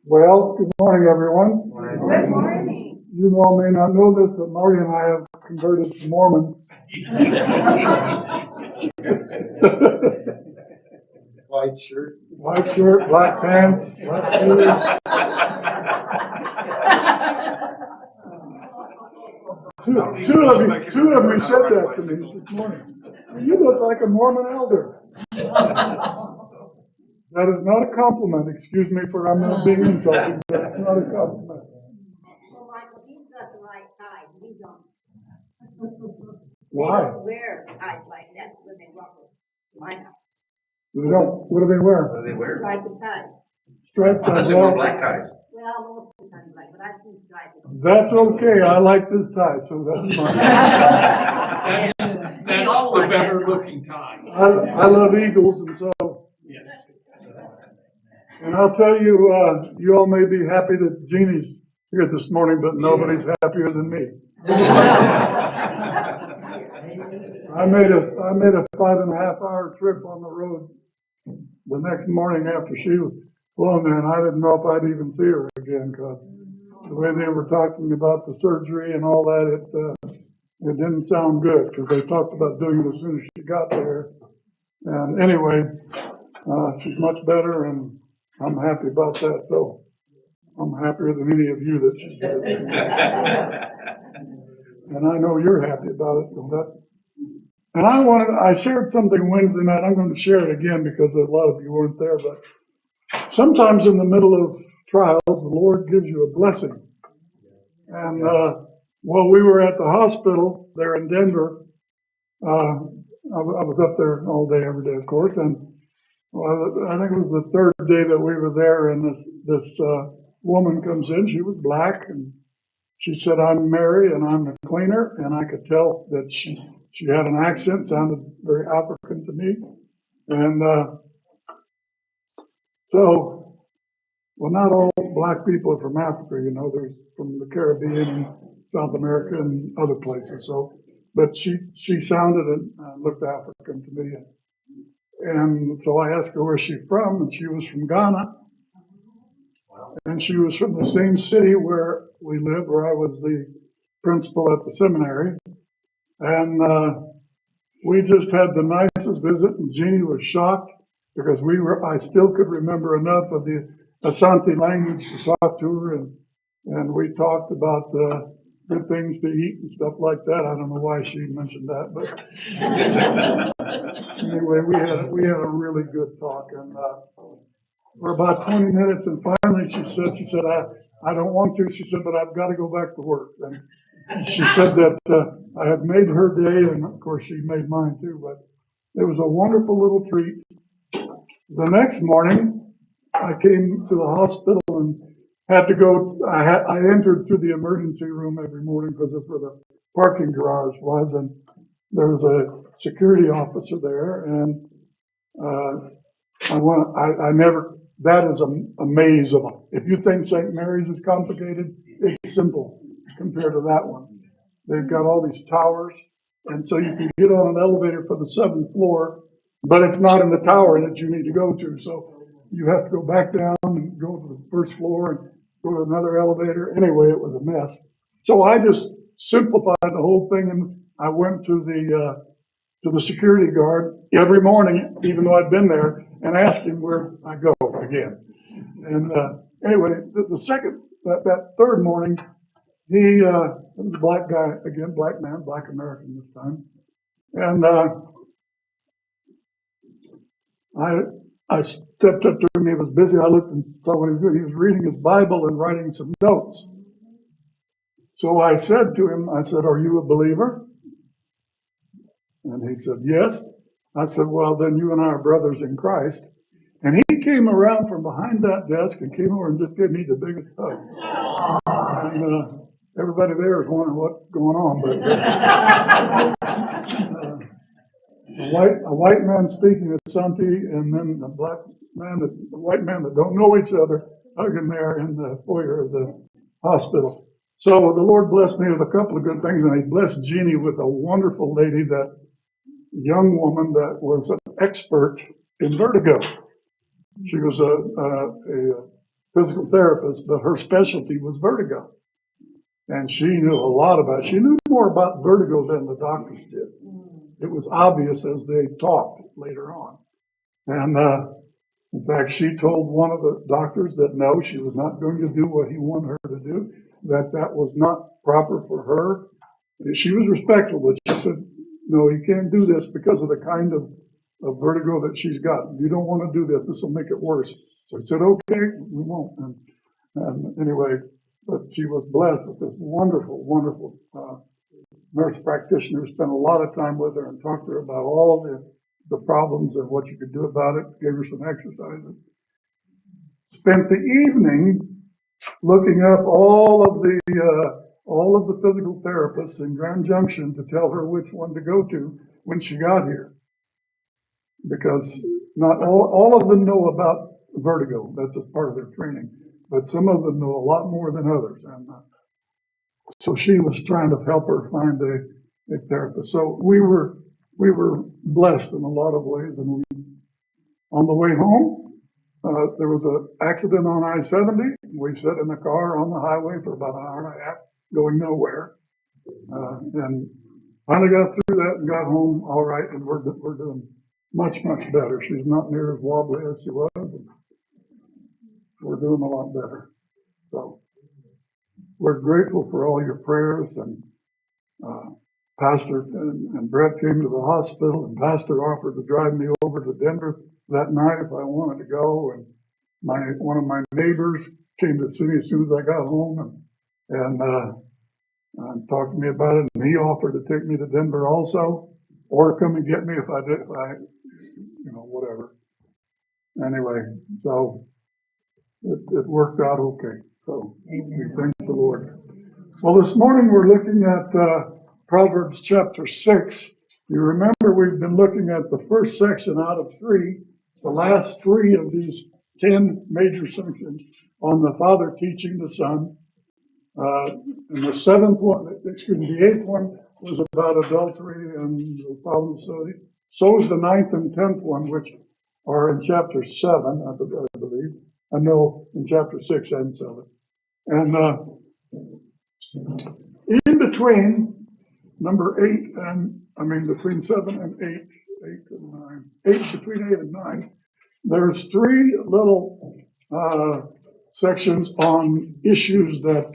Well, good morning, everyone. Good morning. You all may not know this, but Marty and I have converted to Mormons. White shirt. White shirt, black pants, black shoes. Two of you said that to me this morning. You look like a Mormon elder. That is not a compliment. Excuse me for I'm not being insulting, but it's not a compliment. Well, Michael, he's got the right tie. We don't. Why? They don't wear ties like that when they walk my house. They don't. What do they wear? What do they wear? Striped tie. Striped ties. They wear black ties. Well, most of the time black, but I've seen striped. That's okay. I like this tie, so that's fine. That's the better looking tie. I love eagles, and so. Yes. And I'll tell you, you all may be happy that Jeannie's here this morning, but nobody's happier than me. I made a 5.5 hour trip on the road the next morning after she was flown there, and I didn't know if I'd even see her again, because the way they were talking about the surgery and all that, it didn't sound good, because they talked about doing it as soon as she got there. And anyway, she's much better, and I'm happy about that. So I'm happier than any of you that she's better. And I know you're happy about it. So that. And I shared something Wednesday night. I'm going to share it again because a lot of you weren't there. But sometimes in the middle of trials, the Lord gives you a blessing. And while we were at the hospital there in Denver, I was up there all day, every day, of course. And I think it was the third day that we were there, and this woman comes in. She was black, and she said, "I'm Mary, and I'm the cleaner." And I could tell that she had an accent, sounded very African to me. And so, well, not all black people are from Africa, you know. There's from the Caribbean and South America and other places. So, but she sounded and looked African to me. And so I asked her where she's from, and she was from Ghana. And she was from the same city where we live, where I was the principal at the seminary. And we just had the nicest visit, and Jeannie was shocked because I still could remember enough of the Asante language to talk to her, and we talked about good things to eat and stuff like that. I don't know why she mentioned that, but anyway, we had a really good talk, and for about 20 minutes, and finally she said, I don't want to. She said, but I've got to go back to work. And she said that I had made her day, and of course she made mine too. But it was a wonderful little treat. The next morning, I came to the hospital and had to go. I entered through the emergency room every morning because that's where the parking garage was, and there was a security officer there, and that is a maze of them. If you think St. Mary's is complicated, it's simple compared to that one. They've got all these towers, and so you can get on an elevator for the 7th floor, but it's not in the tower that you need to go to. So you have to go back down and go to the 1st floor and go to another elevator. Anyway, it was a mess. So I just simplified the whole thing, and I went to the security guard every morning, even though I'd been there, and asked him where I go again. And anyway, that third morning, he was a black guy again, black man, black American this time, and I stepped up to him. He was busy. I looked and saw what he was doing. He was reading his Bible and writing some notes. So I said to him, I said, "Are you a believer?" And he said, "Yes." I said, "Well, then you and I are brothers in Christ." And he came around from behind that desk and came over and just gave me the biggest hug. And everybody there is wondering what's going on. But a white man speaking Asante, and then the white man that don't know each other, hugging there in the foyer of the hospital. So the Lord blessed me with a couple of good things, and He blessed Jeannie with a wonderful lady, that young woman that was an expert in vertigo. She was physical therapist, but her specialty was vertigo. And she knew a lot about it. She knew more about vertigo than the doctors did. It was obvious as they talked later on. And in fact, she told one of the doctors that no, she was not going to do what he wanted her to do, that was not proper for her. She was respectful, but she said, no, you can't do this because of the kind of vertigo that she's got. You don't want to do this. This will make it worse. So I said, okay, we won't. And anyway, but she was blessed with this wonderful, wonderful nurse practitioner. Spent a lot of time with her and talked to her about all the problems and what you could do about it. Gave her some exercises. Spent the evening looking up all of the physical therapists in Grand Junction to tell her which one to go to when she got here. Because not all of them know about vertigo. That's a part of their training. But some of them know a lot more than others. And so she was trying to help her find a therapist. So we were blessed in a lot of ways. And on the way home, there was an accident on I-70. We sat in the car on the highway for about an hour and a half, going nowhere. And finally got through that and got home all right. And we're doing much, much better. She's not near as wobbly as she was. And we're doing a lot better. So we're grateful for all your prayers. And Pastor and Brett came to the hospital, and Pastor offered to drive me over to Denver that night if I wanted to go. And one of my neighbors came to see me as soon as I got home and talked to me about it. And he offered to take me to Denver also, or come and get me if I whatever. Anyway, so it worked out okay. So we thank the Lord. Well, this morning we're looking at Proverbs chapter 6. You remember we've been looking at the first section out of 3, the last 3 of these 10 major sections on the Father teaching the Son. And the 8th one was about adultery and the problems. So is the 9th and 10th one, which are in chapter 7, I believe. I know in chapter 6 and 7. And in between number 8 between 7 and 8, 8 and 9, between 8 and 9, there's 3 little sections on issues that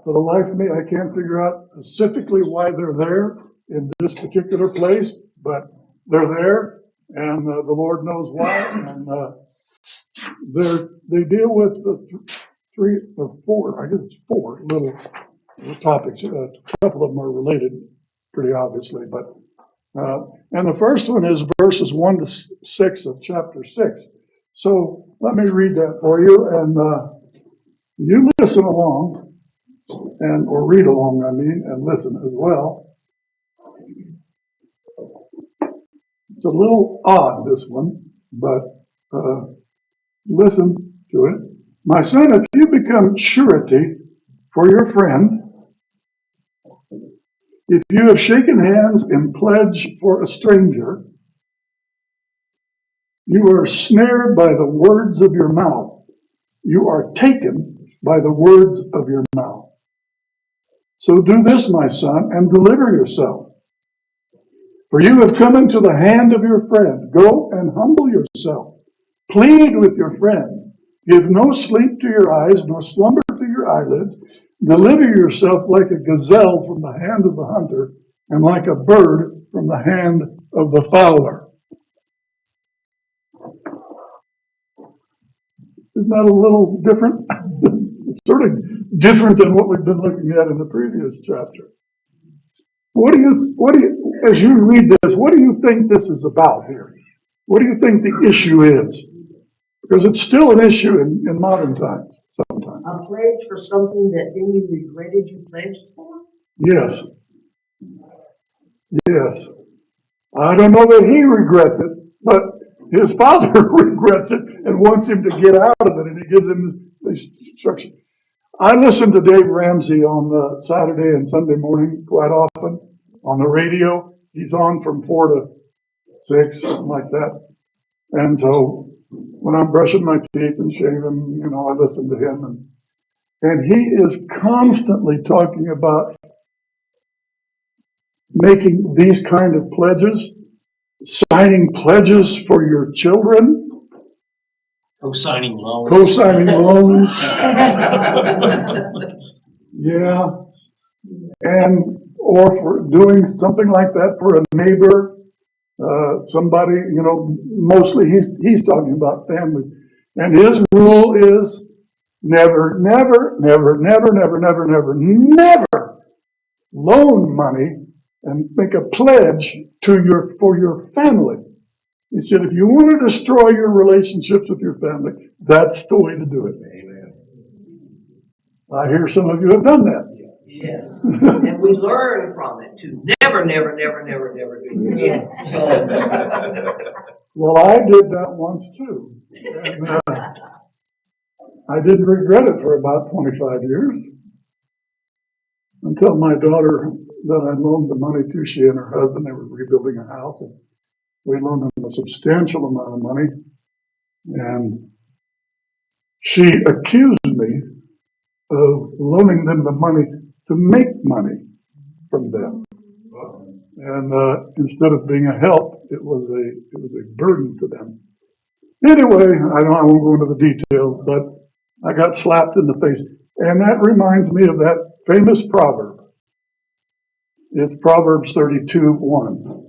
for the life of me, I can't figure out specifically why they're there in this particular place, but they're there, and the Lord knows why. And they deal with the 3 or 4, I guess it's 4 little topics. A couple of them are related, pretty obviously, but and the first one is verses 1 to 6 of chapter 6. So let me read that for you, and you listen along. Or read along, and listen as well. It's a little odd, this one, but listen to it. My son, if you become surety for your friend, if you have shaken hands in pledge for a stranger, you are snared by the words of your mouth. You are taken by the words of your mouth. So do this, my son, and deliver yourself. For you have come into the hand of your friend. Go and humble yourself. Plead with your friend. Give no sleep to your eyes, nor slumber to your eyelids. Deliver yourself like a gazelle from the hand of the hunter, and like a bird from the hand of the fowler. Isn't that a little different? It's sort of different than what we've been looking at in the previous chapter. As you read this, what do you think this is about here? What do you think the issue is? Because it's still an issue in modern times, sometimes. A pledge for something that then you regretted you pledged for? Yes. Yes. I don't know that he regrets it, but his father regrets it and wants him to get out of it, and he gives him these instructions. I listen to Dave Ramsey on Saturday and Sunday morning quite often on the radio. He's on from 4 to 6, something like that. And so when I'm brushing my teeth and shaving, I listen to him, and he is constantly talking about making these kind of pledges, signing pledges for your children, Co-signing loans. co-signing loans. Yeah. And, or for doing something like that for a neighbor, somebody, mostly he's talking about family. And his rule is never, never, never, never, never, never, never, never loan money and make a pledge for your family. He said, if you want to destroy your relationships with your family, that's the way to do it. Amen. I hear some of you have done that. Yes. And we learn from it too. Never, never, never, never, never do it. Well, I did that once too. And, I didn't regret it for about 25 years until my daughter that I loaned the money to, she and her husband, they were rebuilding a house, and we loaned them a substantial amount of money, and she accused me of loaning them the money to make money from them. And instead of being a help, it was a burden to them. Anyway, I won't go into the details, but I got slapped in the face. And that reminds me of that famous proverb. It's Proverbs 32:1.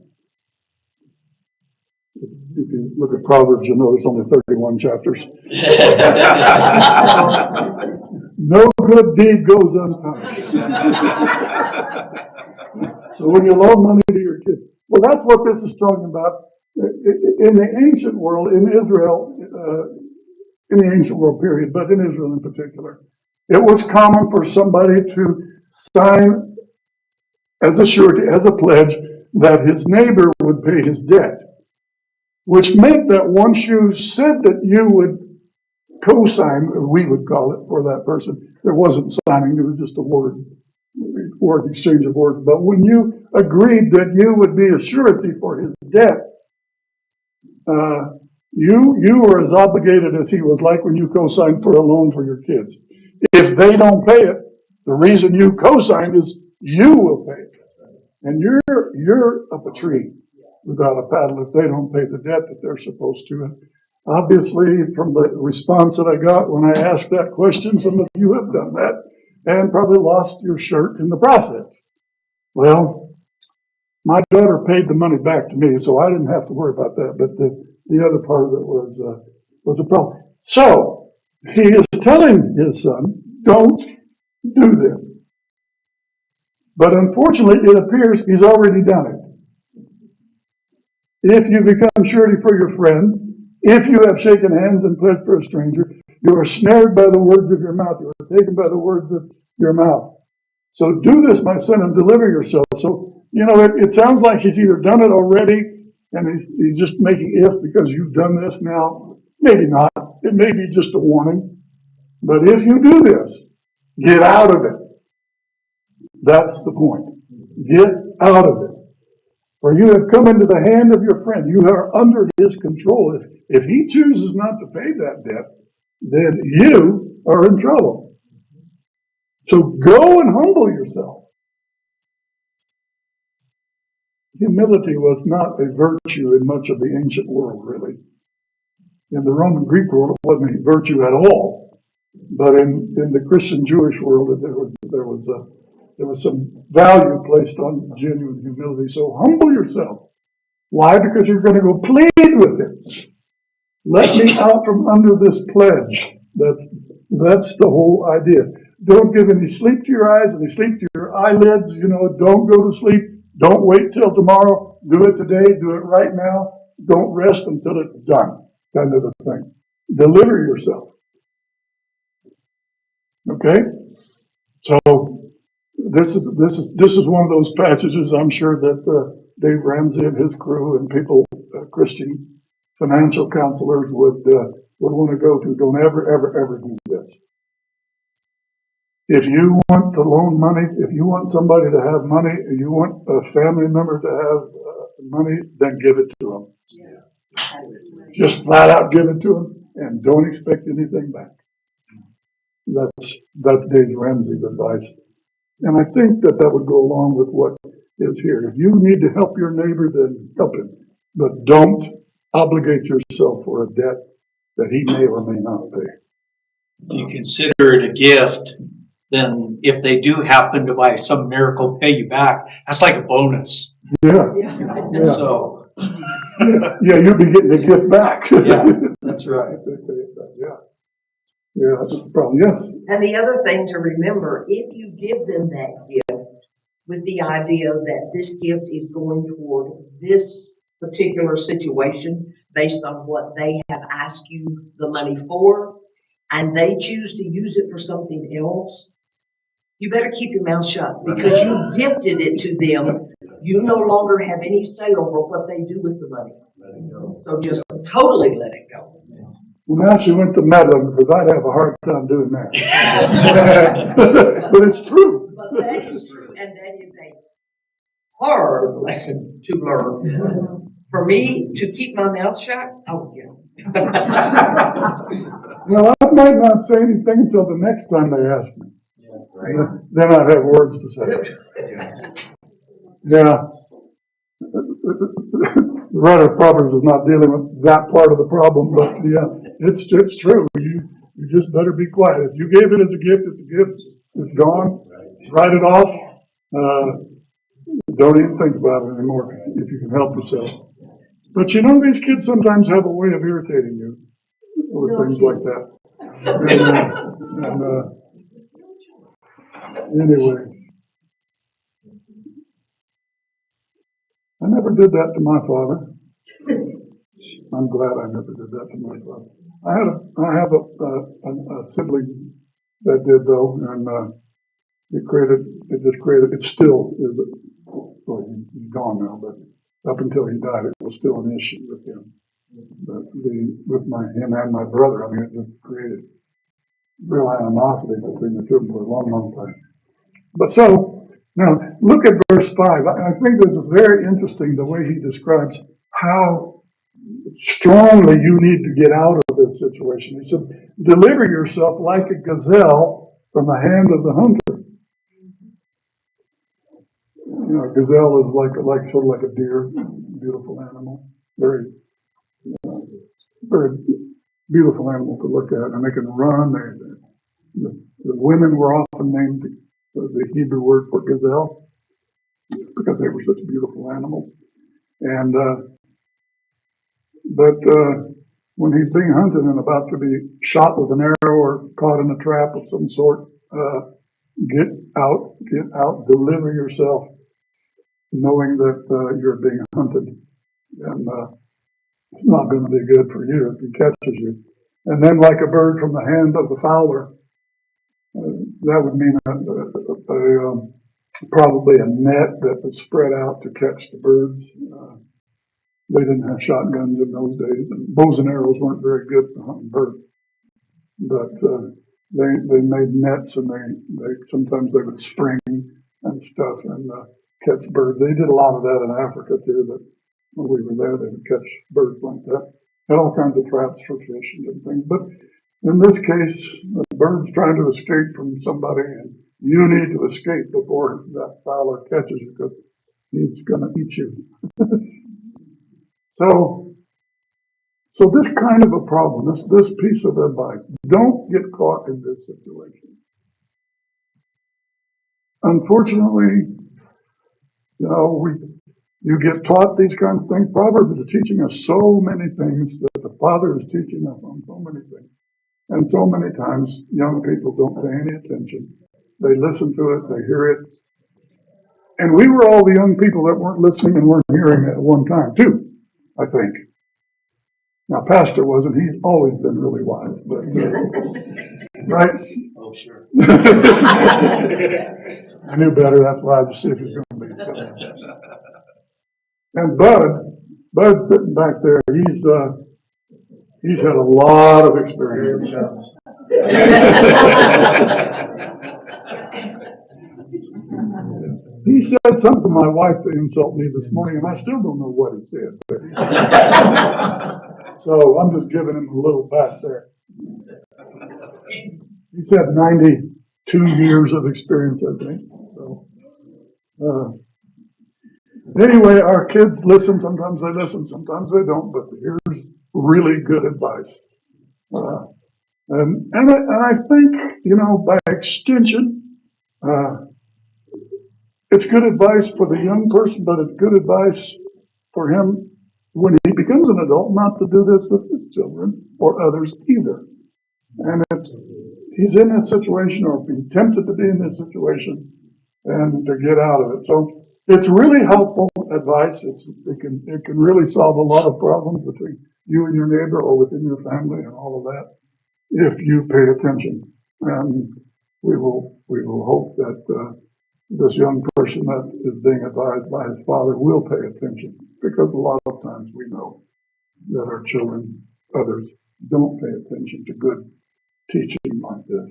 If you look at Proverbs, you'll know there's only 31 chapters. No good deed goes unpunished. So when you loan money to your kids, well, that's what this is talking about. In the ancient world, in Israel, in the ancient world period, but in Israel in particular, it was common for somebody to sign as a surety, as a pledge, that his neighbor would pay his debt, which meant that once you said that you would co-sign, we would call it, for that person, there wasn't signing, it was just a word exchange of words. But when you agreed that you would be a surety for his debt, you were as obligated as he was, like when you co-signed for a loan for your kids. If they don't pay it, the reason you co-signed is you will pay it. And you're up a tree without a paddle if they don't pay the debt that they're supposed to. And obviously, from the response that I got when I asked that question, some of you have done that and probably lost your shirt in the process. Well, my daughter paid the money back to me, so I didn't have to worry about that. But the other part of it was a problem. So he is telling his son, don't do this. But unfortunately, it appears he's already done it. If you become surety for your friend, if you have shaken hands and pledged for a stranger, you are snared by the words of your mouth. You are taken by the words of your mouth. So do this, my son, and deliver yourself. So, it sounds like he's either done it already, and he's just making if because you've done this now. Maybe not. It may be just a warning. But if you do this, get out of it. That's the point. Get out of it. For you have come into the hand of your friend. You are under his control. If he chooses not to pay that debt, then you are in trouble. So go and humble yourself. Humility was not a virtue in much of the ancient world, really. In the Roman Greek world, it wasn't a virtue at all. But in the Christian Jewish world, there was some value placed on genuine humility. So humble yourself. Why? Because you're going to go plead with him. Let me out from under this pledge. That's the whole idea. Don't give any sleep to your eyes, any sleep to your eyelids. Don't go to sleep. Don't wait till tomorrow. Do it today. Do it right now. Don't rest until it's done. Kind of a thing. Deliver yourself. Okay? So this is one of those passages I'm sure that Dave Ramsey and his crew and people, Christian financial counselors would want to go to. Don't ever do this. If you want to loan money, if you want somebody to have money, if you want a family member to have money, then give it to them. Yeah. Just flat out give it to them and don't expect anything back. That's Dave Ramsey's advice. And I think that would go along with what is here. If you need to help your neighbor, then help him. But don't obligate yourself for a debt that he may or may not pay. If you consider it a gift, then if they do happen to by some miracle pay you back, that's like a bonus. Yeah. Yeah. So, Yeah, you'll be getting a gift back. yeah, that's right. Yeah. Yeah, that's the problem. Yes. And the other thing to remember, if you give them that gift with the idea that this gift is going toward this particular situation based on what they have asked you the money for, and they choose to use it for something else, you better keep your mouth shut because you gifted it to them. You no longer have any say over what they do with the money. So just totally let it go. Well, now she went to meddling because I'd have a hard time doing that. But it's true. But that is true, and that is a hard lesson to learn. For me, to keep my mouth shut, oh yeah. Well, I might not say anything until the next time they ask me. Then I'd have words to say. Yeah. The writer of Proverbs is not dealing with that part of the problem, but yeah, it's true. You just better be quiet. If you gave it as a gift, it's a gift. It's gone. Write it off. Don't even think about it anymore if you can help yourself. But you know, these kids sometimes have a way of irritating you with things like that. Anyway. I never did that to my father. I'm glad I never did that to my father. I have a sibling that did though, and it still is, well, he's gone now, but up until he died, it was still an issue with him. But with him and my brother, I mean, it just created real animosity between the two of them for a long, long time. But so, now, look at verse 5. I think this is very interesting, the way he describes how strongly you need to get out of this situation. He said, deliver yourself like a gazelle from the hand of the hunter. You know, a gazelle is sort of like a deer, beautiful animal, very, very beautiful animal to look at, and they can run. The women were often named the Hebrew word for gazelle because they were such beautiful animals. And but when he's being hunted and about to be shot with an arrow or caught in a trap of some sort, get out, deliver yourself, knowing that you're being hunted, and it's not going to be good for you if he catches you. And then, like a bird from the hand of the fowler, that would mean probably a net that was spread out to catch the birds. They didn't have shotguns in those days, and bows and arrows weren't very good for hunting birds. But they made nets, and they sometimes they would spring and stuff and catch birds. They did a lot of that in Africa too. That when we were there, they would catch birds like that. Had all kinds of traps for fish and things. But in this case, the bird's trying to escape from somebody, and you need to escape before that fowler catches you, because he's going to eat you. So this kind of a problem, this piece of advice, don't get caught in this situation. Unfortunately, you know, you get taught these kinds of things. Proverbs is teaching us so many things that the Father is teaching us on so many things. And so many times, young people don't pay any attention. They listen to it, they hear it. And we were all the young people that weren't listening and weren't hearing at one time, too, I think. Now, Pastor wasn't. He's always been really wise. But, right? Oh, sure. I knew better. That's why I just see if he's going to be. And Bud's sitting back there. He's had a lot of experience. He said something to my wife to insult me this morning, and I still don't know what he said. So I'm just giving him a little back there. He said 92 years of experience, I think. So, anyway, our kids listen. Sometimes they listen, sometimes they don't. But here's really good advice. And I think, by extension, it's good advice for the young person, but it's good advice for him when he becomes an adult not to do this with his children or others either. And he's in this situation or being tempted to be in this situation and to get out of it. So it's really helpful advice. It can really solve a lot of problems between you and your neighbor or within your family and all of that if you pay attention. And we will hope that this young person that is being advised by his father will pay attention, because a lot of times we know that our children, others, don't pay attention to good teaching like this.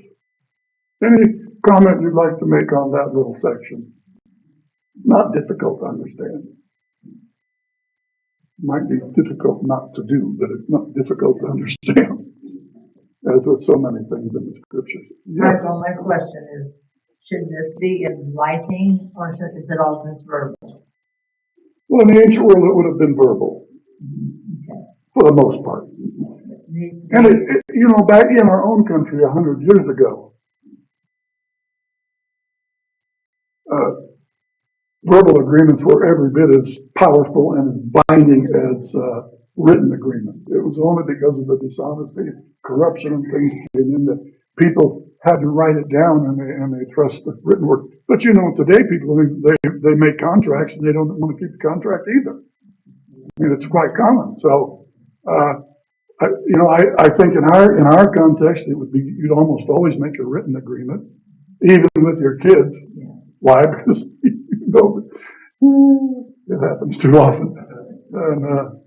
Any comment you'd like to make on that little section? Not difficult to understand. Might be difficult not to do, but it's not difficult to understand, as with so many things in the scriptures. Yes. Michael, my question is, should this be in writing or is it all just verbal? Well, in the ancient world, it would have been verbal, for the most part. And back in our own country 100 years ago, verbal agreements were every bit as powerful and as binding as written agreement. It was only because of the dishonesty, corruption, and things came in that people had to write it down and they trust the written word. But today people they make contracts and they don't want to keep the contract either. I mean, it's quite common. So, I think in our context, it would be you'd almost always make a written agreement, even with your kids. Why? Because it happens too often. And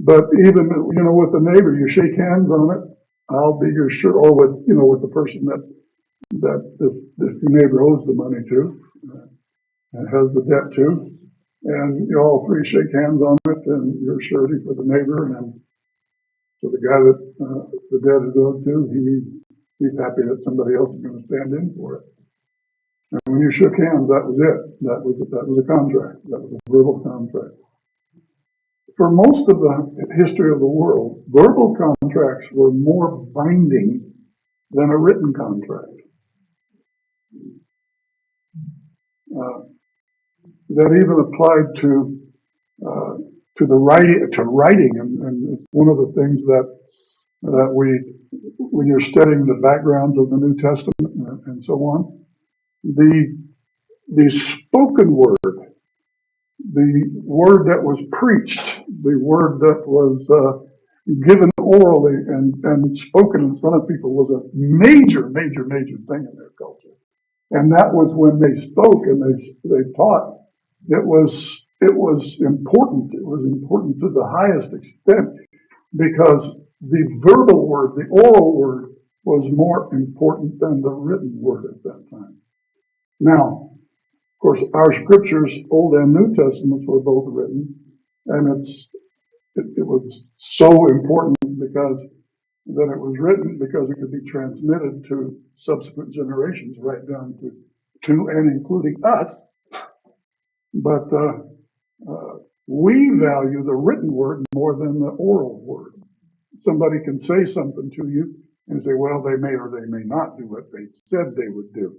but even with the neighbor, you shake hands on it. I'll be your sure, or with the person that this neighbor owes the money to, and has the debt to, and you all three shake hands on it, and you're surety for the neighbor, and then so the guy that the debt is owed to, he's happy that somebody else is going to stand in for it. And when you shook hands, that was it. That was a contract. That was a verbal contract. For most of the history of the world, verbal contracts were more binding than a written contract. That even applied to the writing, and it's one of the things that when you're studying the backgrounds of the New Testament and so on, the spoken word, the word that was preached, the word that was given orally and spoken in front of people was a major thing in their culture. And that was when they spoke and they taught. It was important. It was important to the highest extent because the verbal word, the oral word, was more important than the written word at that time. Now, of course, our scriptures, Old and New Testaments, were both written, and it was so important because that it was written because it could be transmitted to subsequent generations, right down to and including us. But we value the written word more than the oral word. Somebody can say something to you and say, well, they may or they may not do what they said they would do.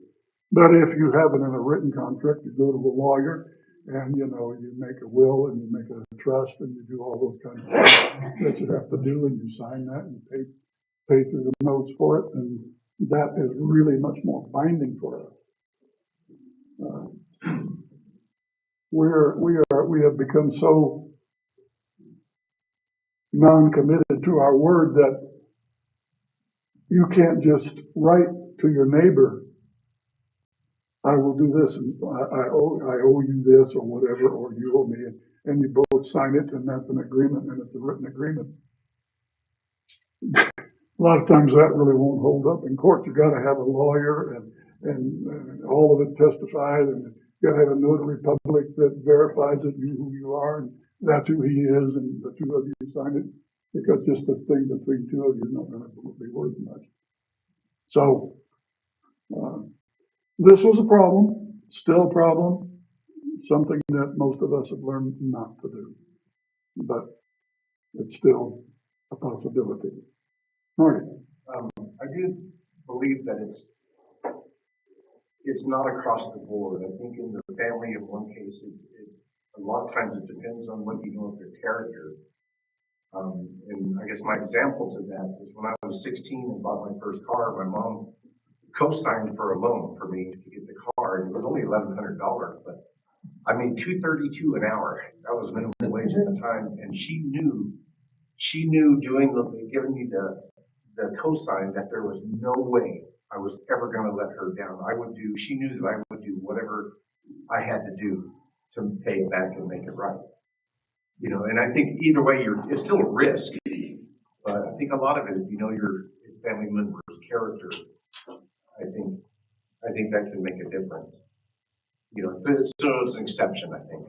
But if you have it in a written contract, you go to the lawyer and, you make a will and you make a trust and you do all those kinds of things that you have to do, and you sign that and pay through the notes for it. And that is really much more binding for us. We have become so non-committed to our word that you can't just write to your neighbor, I will do this, and I owe you this, or whatever, or you owe me, and you both sign it, and that's an agreement, and it's a written agreement. A lot of times that really won't hold up in court. You got to have a lawyer, and and all of it testified, and you gotta have a notary public that verifies that you who you are, and that's who he is, and the two of you sign it, because just the thing between two of you is not gonna be worth much. So, this was a problem, still a problem, something that most of us have learned not to do, but it's still a possibility. Marty? I do believe that it's not across the board. I think in the family, in one case, a lot of times it depends on what you know of their character. And I guess my example to that is when I was 16 and bought my first car, my mom co-signed for a loan for me to get the car, and it was only $1,100, but I made $2.32 an hour. That was minimum wage at the time, and she knew giving me the co-sign that there was no way I was ever going to let her down. She knew that I would do whatever I had to do to pay it back and make it right. You know, and I think either way, it's still a risk, but I think a lot of it, if you know your family member's character, I think that can make a difference. You know, so it's an exception, I think.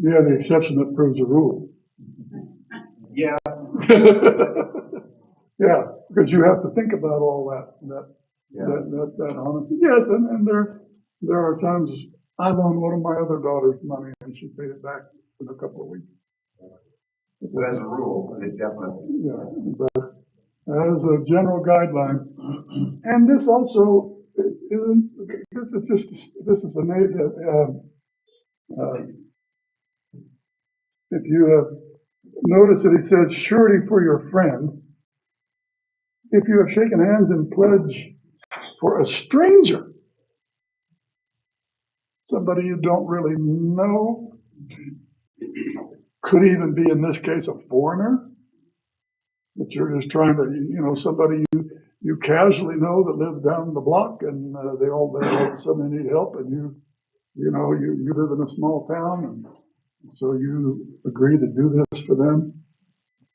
Yeah, the exception that proves the rule. Yeah. Yeah, because you have to think about all that honesty. Yes, and there are times I loaned one of my other daughters money and she paid it back in a couple of weeks. But as a rule, it definitely. Yeah, but as a general guideline, and this also isn't. This is a native. If you have noticed that he says surety for your friend, if you have shaken hands and pledged for a stranger, somebody you don't really know, could even be in this case a foreigner, that you're just trying to, somebody you casually know that lives down the block, and they all of a sudden need help, and you live in a small town, and so you agree to do this for them.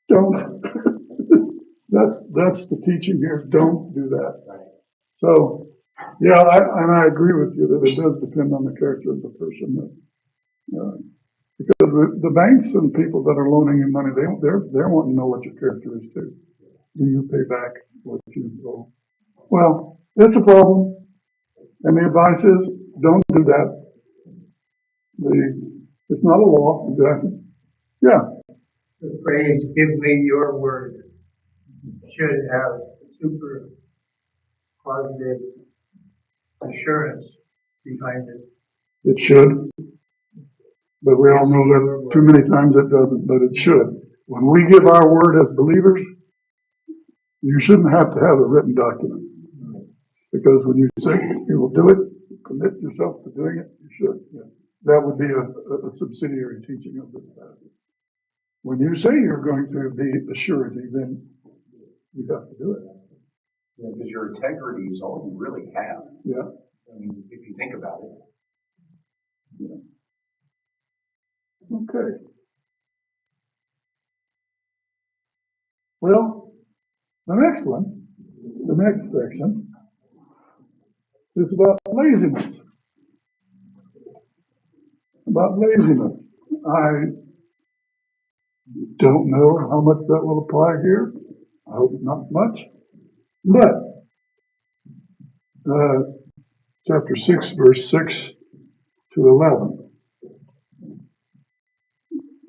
Don't. That's the teaching here. Don't do that. So, yeah, I agree with you that it does depend on the character of the person. Because the banks and people that are loaning you money, they want to know what your character is too. Do you pay back what you owe? Well, it's a problem, and the advice is don't do that. It's not a law, exactly. Yeah. The phrase, give me your word, should have super positive assurance behind it. It should. But we all know that too many times it doesn't, but it should. When we give our word as believers, you shouldn't have to have a written document. Because when you say you will do it, commit yourself to doing it, you should. Yeah. That would be a subsidiary teaching of this passage. When you say you're going to be a surety, then you have to do it. Yeah, because your integrity is all you really have. Yeah. I mean, if you think about it. Yeah. Okay. Well, the next section is about laziness. I don't know how much that will apply here. I hope not much. But chapter 6, verse 6 to 11.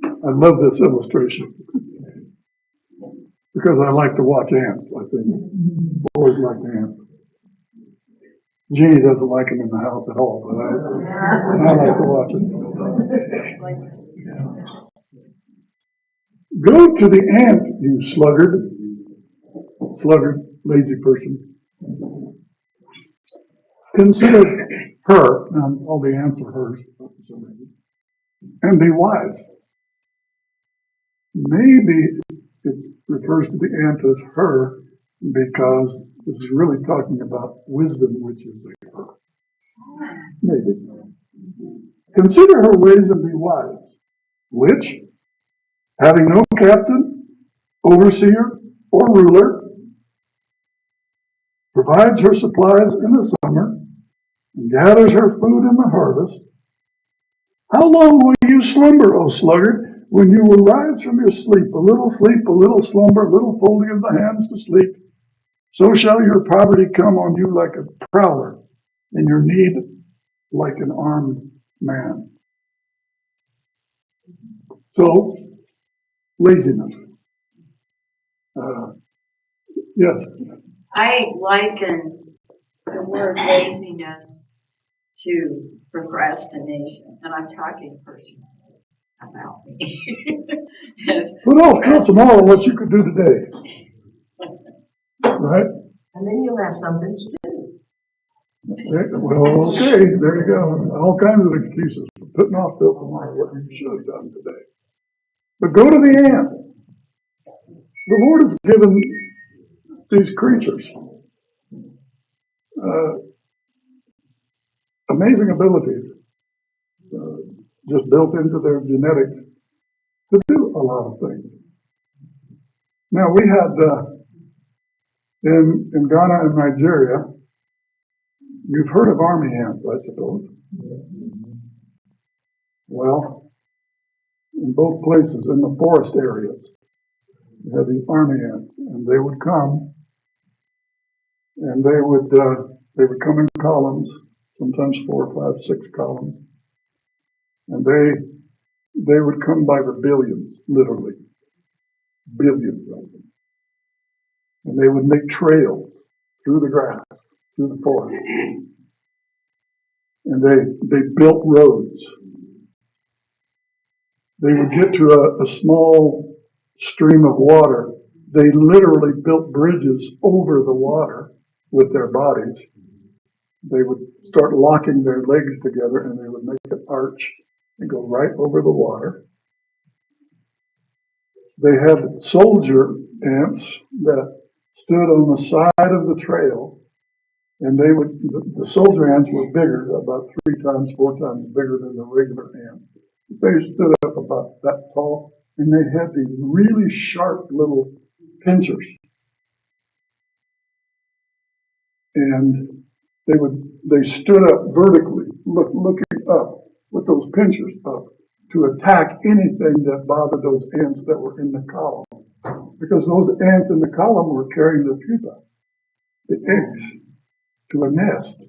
I love this illustration because I like to watch ants. I think boys like ants. Jeannie doesn't like them in the house at all, but I like to watch them. Go to the ant, you sluggard, lazy person. Consider her, and all the ants are hers, and be wise. Maybe it refers to the ant as her because this is really talking about wisdom, which is a her. Maybe. Consider her ways and be wise, which, having no captain, overseer, or ruler, provides her supplies in the summer, and gathers her food in the harvest. How long will you slumber, O sluggard, when you will rise from your sleep? A little slumber, a little folding of the hands to sleep. So shall your poverty come on you like a prowler, and your need like an armed man. So, laziness. Yes. I liken the word laziness to procrastination, and I'm talking personally about me. Put off till tomorrow what you could do today. Right? And then you'll have something to do. Well, okay, there you go. All kinds of excuses for putting off till tomorrow what you should have done today. But go to the ants. The Lord has given these creatures amazing abilities, just built into their genetics to do a lot of things. Now we had in Ghana and Nigeria, you've heard of army ants, I suppose. Well, in both places, in the forest areas, you had these army ants, and they would come, and they would come in columns, sometimes 4, 5, 6 columns, and they would come by the billions, literally, billions of them, and they would make trails through the grass, through the forest, and they built roads. They would get to a small stream of water. They literally built bridges over the water with their bodies. They would start locking their legs together, and they would make an arch and go right over the water. They had soldier ants that stood on the side of the trail, and the soldier ants were bigger, about 3 times, 4 times bigger than the regular ants. They stood up about that tall, and they had these really sharp little pincers. And they stood up vertically, looking up with those pincers up to attack anything that bothered those ants that were in the column. Because those ants in the column were carrying the pupa, the eggs, to a nest.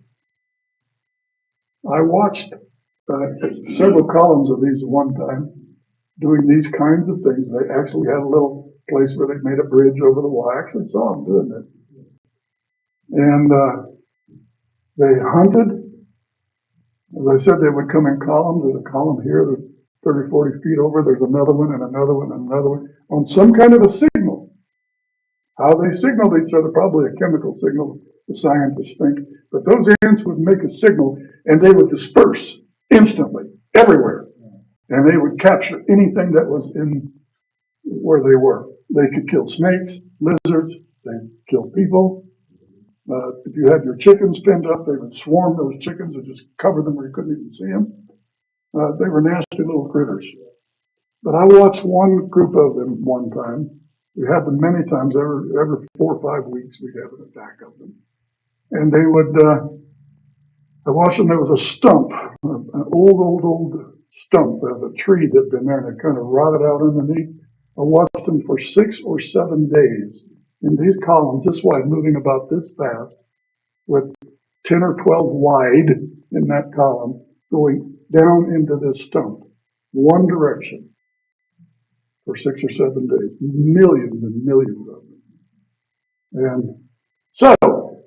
I watched several columns of these at one time doing these kinds of things. They actually had a little place where they made a bridge over the wall. I actually saw them doing it. And they hunted. As I said, they would come in columns. There's a column here, there's 30, 40 feet over. There's another one and another one and another one on some kind of a signal. How they signaled each other, probably a chemical signal, the scientists think. But those ants would make a signal, and they would disperse instantly, everywhere. And they would capture anything that was in where they were. They could kill snakes, lizards, they could kill people. If you had your chickens pinned up, they would swarm those chickens and just cover them where you couldn't even see them. They were nasty little critters. But I watched one group of them one time. We had them many times. Every 4 or 5 weeks, we'd have an attack of them. And they would, I watched them. There was a stump, an old stump of a tree that had been there, and it kind of rotted out underneath. I watched them for 6 or 7 days in these columns, this wide, moving about this fast, with 10 or 12 wide in that column, going down into this stump, one direction, for 6 or 7 days, millions and millions of them. And so,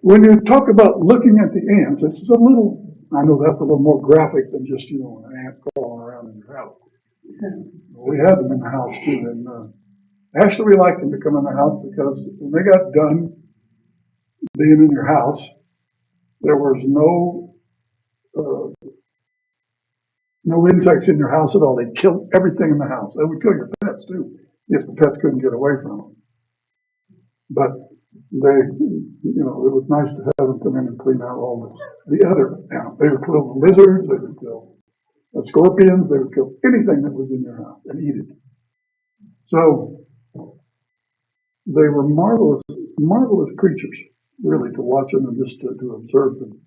when you talk about looking at the ants, this is a little, I know that's a little more graphic than just, an ant crawling around in your house. We had them in the house too, and actually we liked them to come in the house because when they got done being in your house, there was no insects in your house at all. They'd kill everything in the house. They would kill your pets too, if the pets couldn't get away from them. But it was nice to have them come in and clean out all the other animals. They would kill lizards, they would kill scorpions, they would kill anything that was in your house and eat it. So they were marvelous, marvelous creatures. really, to watch them and just to observe them.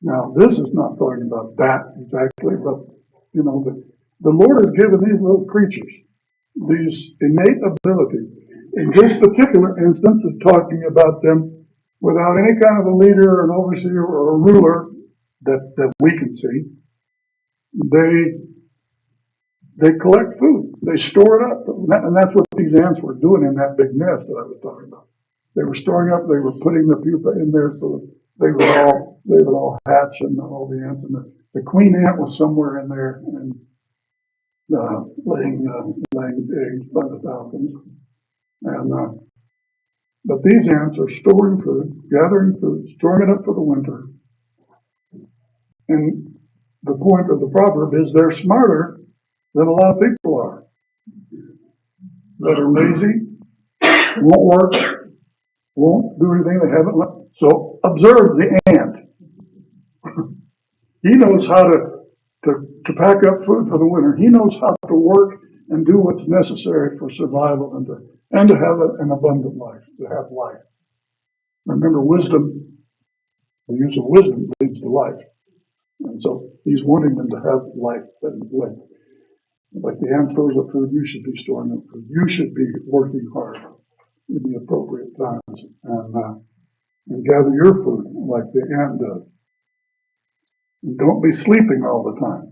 Now, this is not talking about that exactly, but, the Lord has given these little creatures these innate abilities. In this particular instance, it's talking about them without any kind of a leader, an overseer, or a ruler that we can see. They collect food. They store it up. And that's what these ants were doing in that big nest that I was talking about. They were storing up, they were putting the pupa in there so that they would all hatch, and all the ants. And the queen ant was somewhere in there and laying eggs by the thousands. And but these ants are storing food, gathering food, storing it up for the winter. And the point of the proverb is they're smarter than a lot of people are that are lazy, won't work, won't do anything they haven't learned. So observe the ant. He knows how to pack up food for the winter. He knows how to work and do what's necessary for survival and to have an abundant life, to have life. Remember, wisdom, the use of wisdom leads to life. And so he's wanting them to have life that is lived. Like the ant stores up food, you should be storing up food. You should be working hard in the appropriate times and gather your food like the ant does. And don't be sleeping all the time.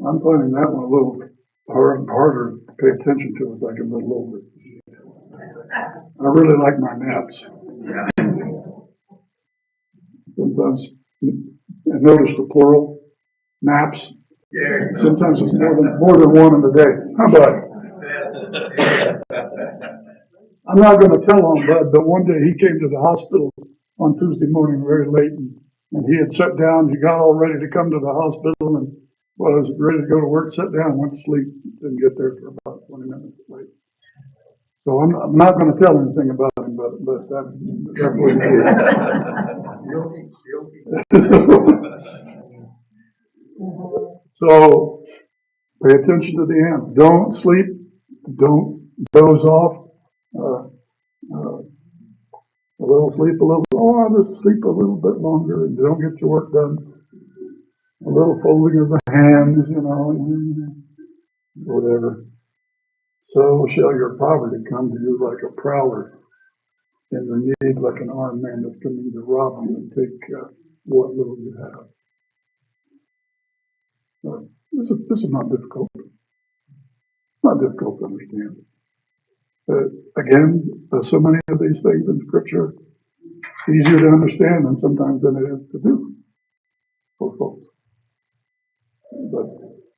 I'm finding that one a little harder to pay attention to as I get a little older. I really like my naps. Sometimes I notice the plural, naps. Sometimes it's more than one in a day. How about it? I'm not going to tell on Bud, but one day he came to the hospital on Tuesday morning very late, and he had sat down. He got all ready to come to the hospital, and while I was ready to go to work, sat down, went to sleep, didn't get there for about 20 minutes late. So I'm not going to tell anything about him, but that's what it is. So pay attention to the ants. Don't sleep. Don't doze off. A little sleep, a little. Oh, I'll just sleep a little bit longer, and don't get your work done. A little folding of the hands, whatever. So shall your poverty come to you like a prowler, and your need like an armed man that's coming to rob you and take what little you have. This is not difficult. It's not difficult to understand. Again, there's so many of these things in Scripture, it's easier to understand than it is to do for folks. But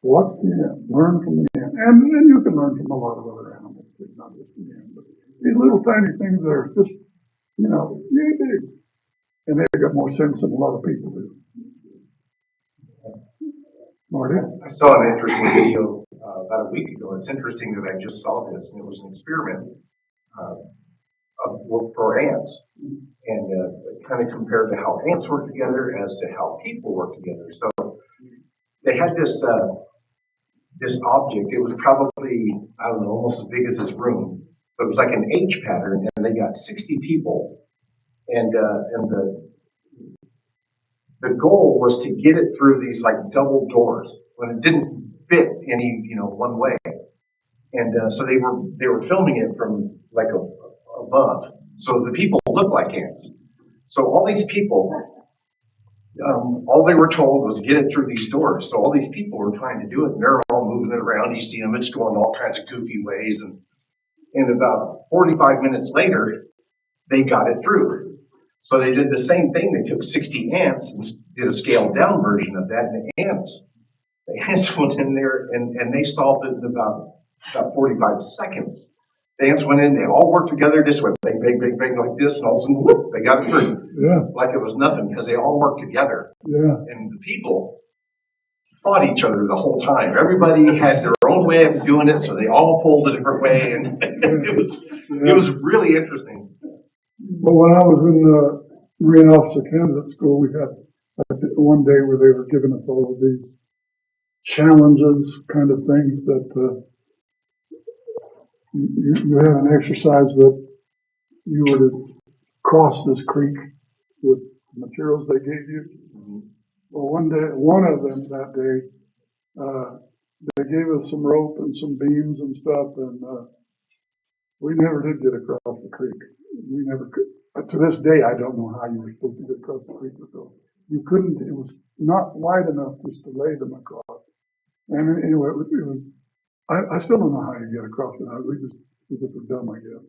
watch the ant, learn from the ant, and then you can learn from a lot of other animals too, not just the ant. But these little tiny things that are just, yay big, and they've got more sense than a lot of people do. Marty? I saw an interesting video about a week ago. It's interesting that I just saw this, and it was an experiment for ants, and it kind of compared to how ants work together as to how people work together. So they had this object. It was probably, I don't know, almost as big as this room, but it was like an H pattern, and they got 60 people, and the goal was to get it through these like double doors when it didn't fit any one way, and so they were filming it from like above, so the people looked like ants. So all these people, all they were told was get it through these doors. So all these people were trying to do it, and they're all moving it around. You see them, it's going all kinds of goofy ways, and about 45 minutes later, they got it through. So they did the same thing. They took 60 ants and did a scaled down version of that, and the ants went in there and they solved it in about 45 seconds. The ants went in, they all worked together, just went bang, bang, bang, bang like this, and all of a sudden, whoop, they got it through. Yeah. Like it was nothing, because they all worked together. Yeah. And the people fought each other the whole time. Everybody had their own way of doing it, so they all pulled a different way, and it was really interesting. Well, when I was in Marine Officer Candidate School, we had one day where they were giving us all of these challenges, kind of things that you have an exercise that you were to cross this creek with the materials they gave you. Well, one of them that day, they gave us some rope and some beams and stuff, and we never did get across the creek. We never could. To this day, I don't know how you were supposed to get across the creek with those. You couldn't. It was not wide enough just to lay them across. And anyway, it was. I still don't know how you get across it. We just were dumb, I guess.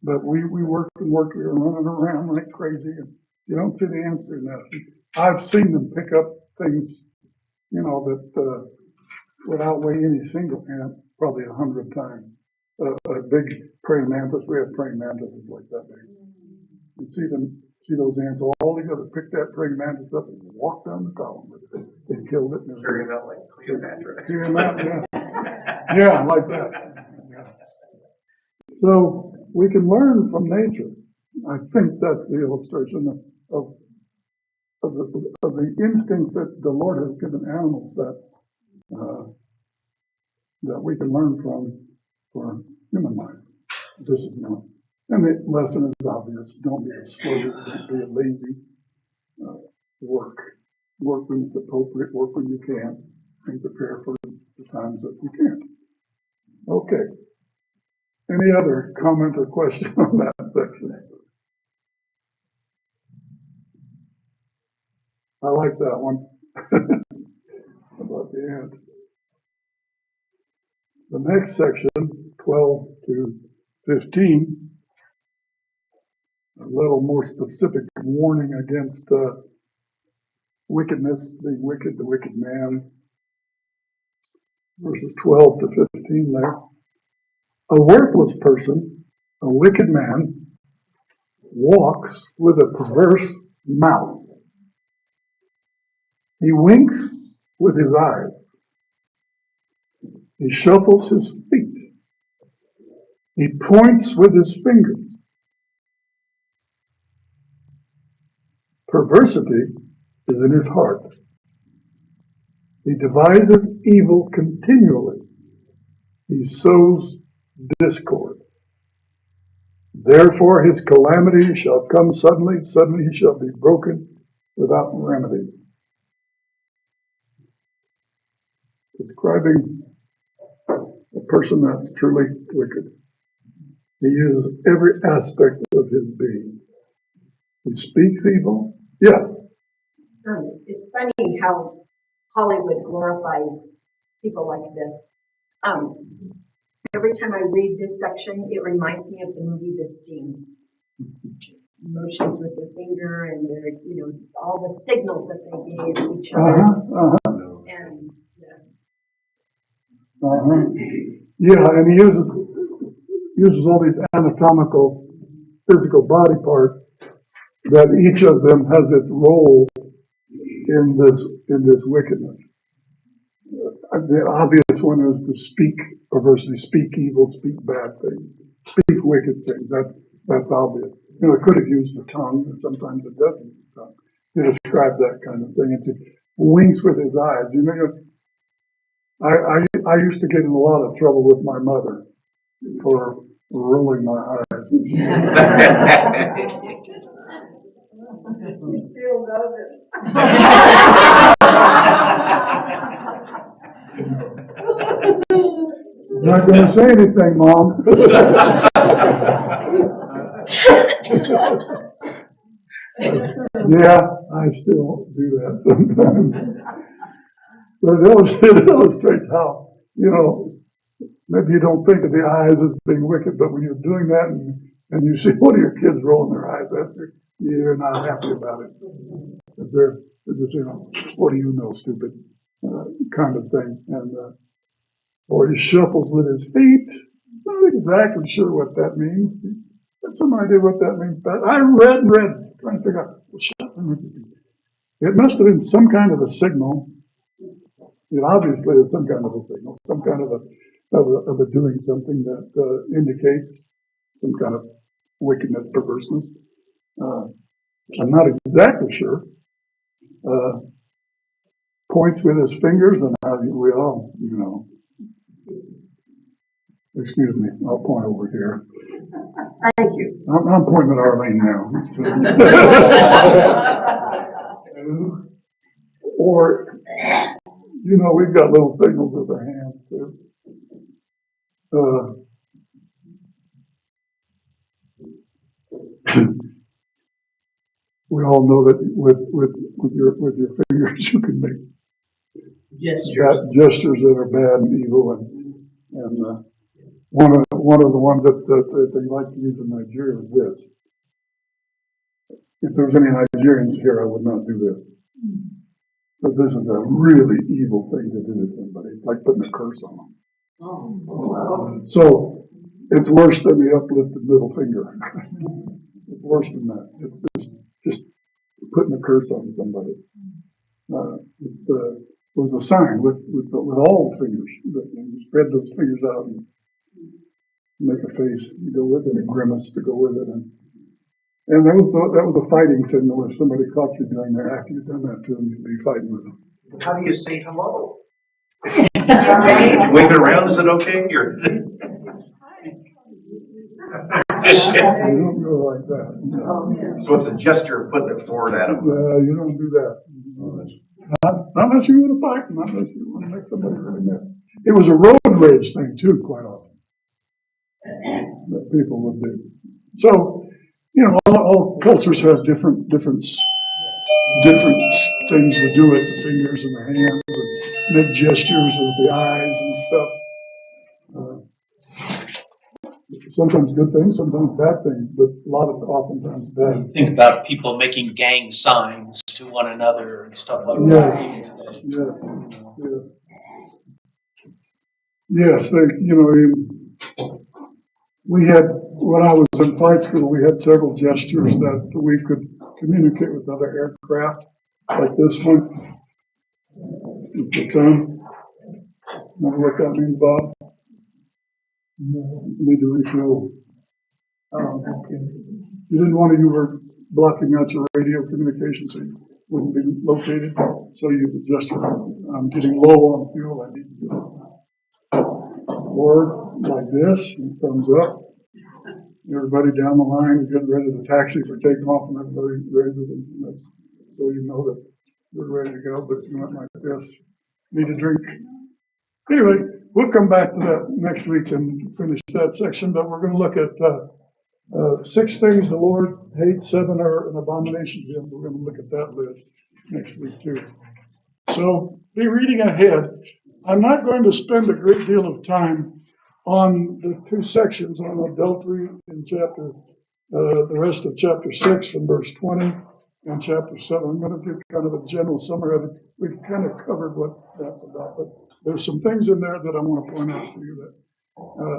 But we worked and worked. We were running around like crazy, and you don't see the answer in that. I've seen them pick up things, that would outweigh any single ant probably 100 times. A big praying mantis. We have praying mantises like that big. You see those ants all together, pick that praying mantis up and walk down the column with it. They killed it. And Carrying out like Cleopatra. carrying out, yeah. Yeah, like that. Yeah. So we can learn from nature. I think that's the illustration of the instinct that the Lord has given animals that we can learn from for human life. This is not. And the lesson is obvious. Don't be a sluggard. Don't be a lazy. Work when it's appropriate. Work when you can, and prepare for the times that you can't. Okay. Any other comment or question on that section? I like that one. About the ant. The next section, 12 to 15, a little more specific warning against wickedness, being wicked, the wicked man. Verses 12 to 15 there. A worthless person, a wicked man, walks with a perverse mouth. He winks with his eyes. He shuffles his feet. He points with his fingers. Perversity is in his heart. He devises evil continually. He sows discord. Therefore his calamity shall come suddenly. Suddenly he shall be broken without remedy. Describing a person that's truly wicked. He uses every aspect of his being. He speaks evil. Yeah. It's funny how Hollywood glorifies people like this. Every time I read this section, it reminds me of the movie The Sting. Motions with the finger and their, all the signals that they gave each other. And Yeah, and he uses all these anatomical, physical body parts that each of them has its role in this wickedness. The obvious one is to speak perversity, speak evil, speak bad things, speak wicked things. That's obvious. It could have used the tongue, and sometimes it doesn't use the tongue to describe that kind of thing. It winks with his eyes. I used to get in a lot of trouble with my mother for rolling my eyes. you still know this. I'm not going to say anything, Mom. Yeah, I still do that sometimes. But it illustrates how, maybe you don't think of the eyes as being wicked, but when you're doing that and you see one of your kids rolling their eyes, you're not happy about it. They're just, what do you know, stupid, kind of thing. And, or he shuffles with his feet. Not exactly sure what that means. Have some idea what that means. But I read, trying to figure out, shuffling with his feet. It must have been some kind of a signal. It obviously is some kind of a signal, some kind of a doing something that indicates some kind of wickedness, perverseness. I'm not exactly sure. Points with his fingers, and how we all, Excuse me, I'll point over here. Thank you. I'm pointing at Arlene now. Or, we've got little signals with our hands too. We all know that with your fingers you can make gestures that are bad and evil, and one of the ones that they like to use in Nigeria is this. If there's any Nigerians here, I would not do this. But this is a really evil thing to do to somebody. It's like putting a curse on them. So it's worse than the uplifted middle finger. It's worse than that. It's just putting a curse on somebody. It was a sign with all fingers. You spread those fingers out and make a face to go with it, a grimace to go with it, and that was a fighting signal. If somebody caught you doing that after you'd done that to them, you'd be fighting with them. How do you say hello? Wave it around, is it okay? You don't go like that. No. So it's a gesture of putting it forward at them. You don't do that. Not unless you want to fight, not unless you want to make somebody really mad. It was a road rage thing too, quite often, that people would do. So, all cultures have different things to do with the fingers and the hands and make gestures with the eyes and stuff. Sometimes good things, sometimes bad things, but oftentimes bad. Think about people making gang signs to one another and stuff like Yes, that. yes. We had, when I was in flight school, we had several gestures that we could communicate with other aircraft, like this one. It's the thumb. Know what that means, Bob? You need to refuel. You didn't want to, you were blocking out your radio communication so you wouldn't be located. So you just, I'm getting low on fuel, I need to do it. Or like this, and thumbs up. Everybody down the line is getting ready to taxi for takeoff, and everybody ready to, that's, so you know that we're ready to go, but you went like this. Need a drink. Anyway, we'll come back to that next week and finish that section, but we're going to look at 6 things the Lord hates, 7 are an abomination to him. We're going to look at that list next week too. So be reading ahead. I'm not going to spend a great deal of time on the 2 sections on adultery in the rest of chapter 6 from verse 20 and chapter 7. I'm going to do kind of a general summary of it. We've kind of covered what that's about, but there's some things in there that I want to point out to you that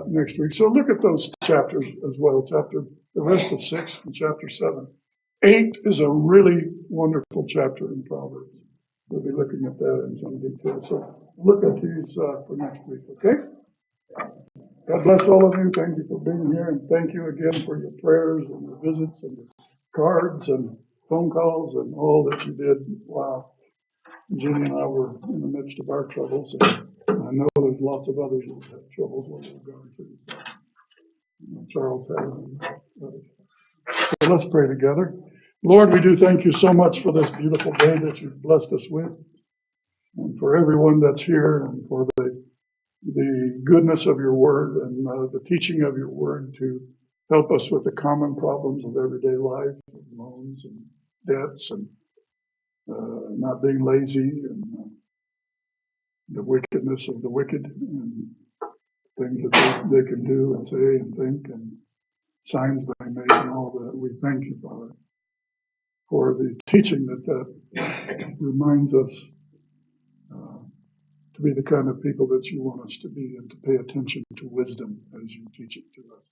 next week. So look at those chapters as well. The rest of 6 and chapter 7. 8 is a really wonderful chapter in Proverbs. We'll be looking at that in some detail. So look at these for next week, okay? God bless all of you. Thank you for being here, and thank you again for your prayers and your visits and cards and phone calls and all that you did while Jenny and I were in the midst of our troubles. And I know there's lots of others who have troubles what we're going through. So, Charles had others. So let's pray together. Lord, we do thank you so much for this beautiful day that you've blessed us with, and for everyone that's here, and for the goodness of your word and the teaching of your word to help us with the common problems of everyday life, and loans and debts and not being lazy and the wickedness of the wicked and things that they can do and say and think and signs they make and all that. We thank you, Father, for the teaching that reminds us to be the kind of people that you want us to be and to pay attention to wisdom as you teach it to us.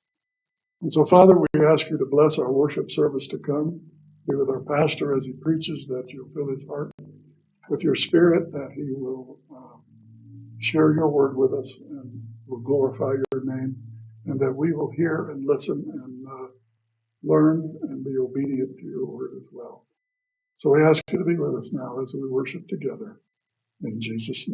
And so, Father, we ask you to bless our worship service to come. Be with our pastor as he preaches, that you'll fill his heart with your spirit, that he will share your word with us and will glorify your name, and that we will hear and listen and learn and be obedient to your word as well. So we ask you to be with us now as we worship together. In Jesus' name.